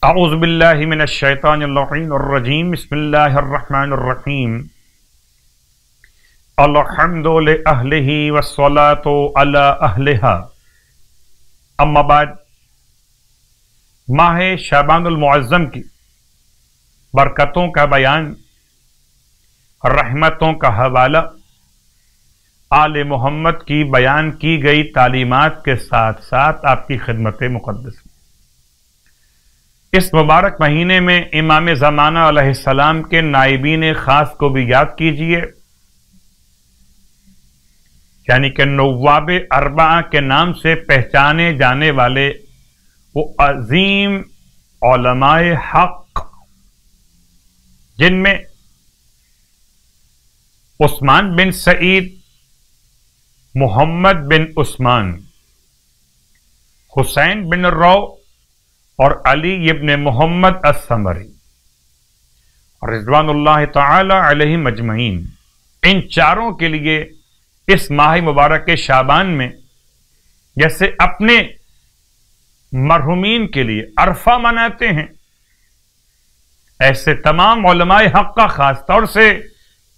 اعوذ باللہ من الشیطان اللعین الرجیم بسم اللہ الرحمن الرحیم الحمد لأہلہ والصلاة علی اہلہا اما بعد ماہ شعبان المعظم کی برکتوں کا بیان، رحمتوں کا حوالہ، آل محمد کی بیان کی گئی تعلیمات کے ساتھ ساتھ آپ کی خدمت مقدس میں اس مبارک مہینے میں امام زمانہ علیہ السلام کے نائبین خاص کو بھی یاد کیجئے، یعنی کہ نواب اربعہ کے نام سے پہچانے جانے والے وہ عظیم علماء حق، جن میں عثمان بن سعید، محمد بن عثمان، حسین بن رو اور علی ابن محمد الثمری رضوان اللہ تعالی علیہم اجمعین، ان چاروں کے لیے اس ماہ مبارک شعبان میں جیسے اپنے مرحومین کے لیے عرفہ مناتے ہیں، ایسے تمام علماء حق کا خاص طور سے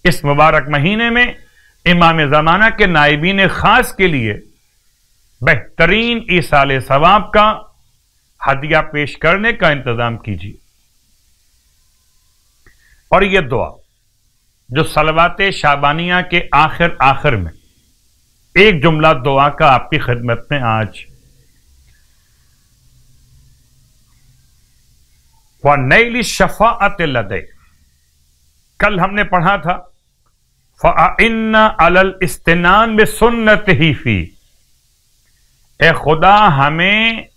اس مبارک مہینے میں امام زمانہ کے نائبین خاص کے لیے بہترین ایصال ثواب کا ہدیہ پیش کرنے کا انتظام کیجیے۔ اور یہ دعا جو صلوات شعبانیہ کے آخر میں ایک جملہ دعا کا آپ کی خدمت میں آج وَنَيْلِ الشَّفَاعَةِ لَدَيْ، کل ہم نے پڑھا تھا فَأَعِنَّا عَلَى الْإِسْتِنَانِ بِسُنَّتِهِ فِي، اے خدا ہمیں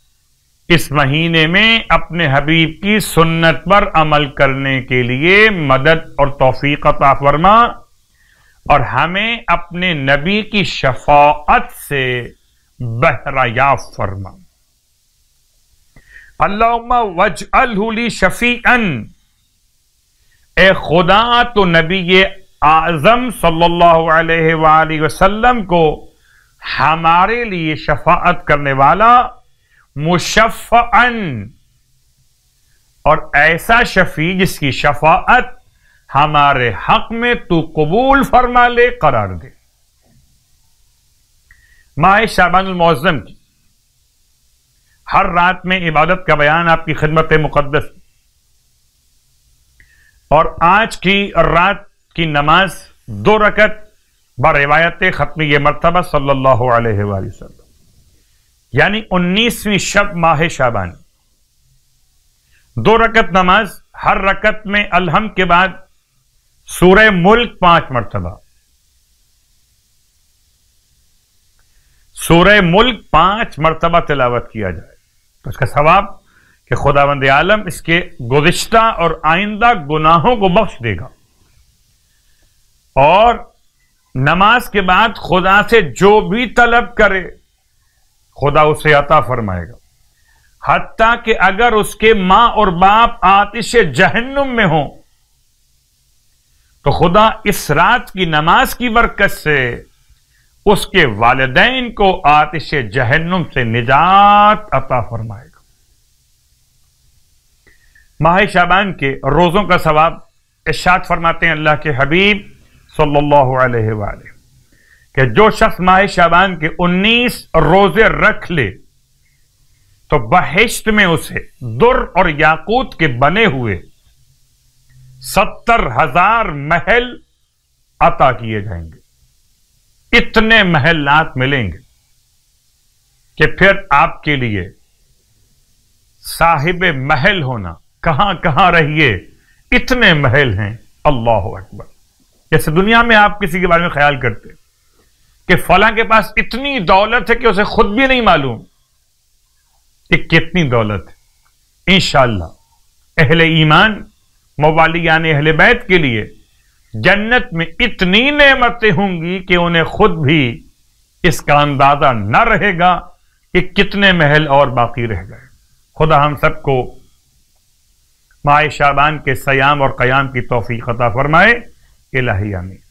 اس مہینے میں اپنے حبیب کی سنت پر عمل کرنے کے لیے مدد اور توفیق عطا فرما، اور ہمیں اپنے نبی کی شفاعت سے بہرہ یافت فرما۔ اللہم واجعلہ لی شفیعا، اے خدا تو نبی اعظم صلی اللہ علیہ وآلہ وسلم کو ہمارے لیے شفاعت کرنے والا، مشفعا، اور ایسا شفیع جس کی شفاعت ہمارے حق میں تو قبول فرما لے، قرار دے۔ ماہ شعبان المعظم کی ہر رات میں عبادت کا بیان آپ کی خدمت مقدس، اور آج کی رات کی نماز 2 رکعت بروایت ختمی مرتبہ صلی اللہ علیہ وآلہ وسلم، یعنی 19ویں شب ماہ شعبان، 2 رکعت نماز، ہر رکعت میں الحمد کے بعد سورہ ملک 5 مرتبہ، سورہ ملک 5 مرتبہ تلاوت کیا جائے تو اس کا ثواب کہ خداوند عالم اس کے گزشتہ اور آئندہ گناہوں کو بخش دے گا، اور نماز کے بعد خدا سے جو بھی طلب کرے خدا اسے عطا فرمائے گا، حتیٰ کہ اگر اس کے ماں اور باپ آتش جہنم میں ہوں تو خدا اس رات کی نماز کی برکت سے اس کے والدین کو آتش جہنم سے نجات عطا فرمائے گا۔ ماہ شعبان کے روزوں کا ثواب ارشاد فرماتے ہیں اللہ کے حبیب صلی اللہ علیہ وآلہ کہ جو شخص ماہ شعبان کے 19 روزے رکھ لے تو بہشت میں اسے در اور یاقوت کے بنے ہوئے 70,000 محل عطا کیے جائیں گے، اتنے محلات ملیں گے کہ پھر آپ کے لیے صاحب محل ہونا، کہاں کہاں رہیے، اتنے محل ہیں۔ اللہ اکبر۔ جیسے دنیا میں آپ کسی کے بارے میں خیال کرتے کہ فلاں کے پاس اتنی دولت ہے کہ اسے خود بھی نہیں معلوم کہ کتنی دولت ہے، انشاءاللہ اہل ایمان موالیان اہل بیت کے لیے جنت میں اتنی نعمتیں ہوں گی کہ انہیں خود بھی اس کا اندازہ نہ رہے گا کہ کتنے محل اور باقی رہ گئے۔ خدا ہم سب کو ماہ شعبان کے صیام اور قیام کی توفیق عطا فرمائے، الہی آمین۔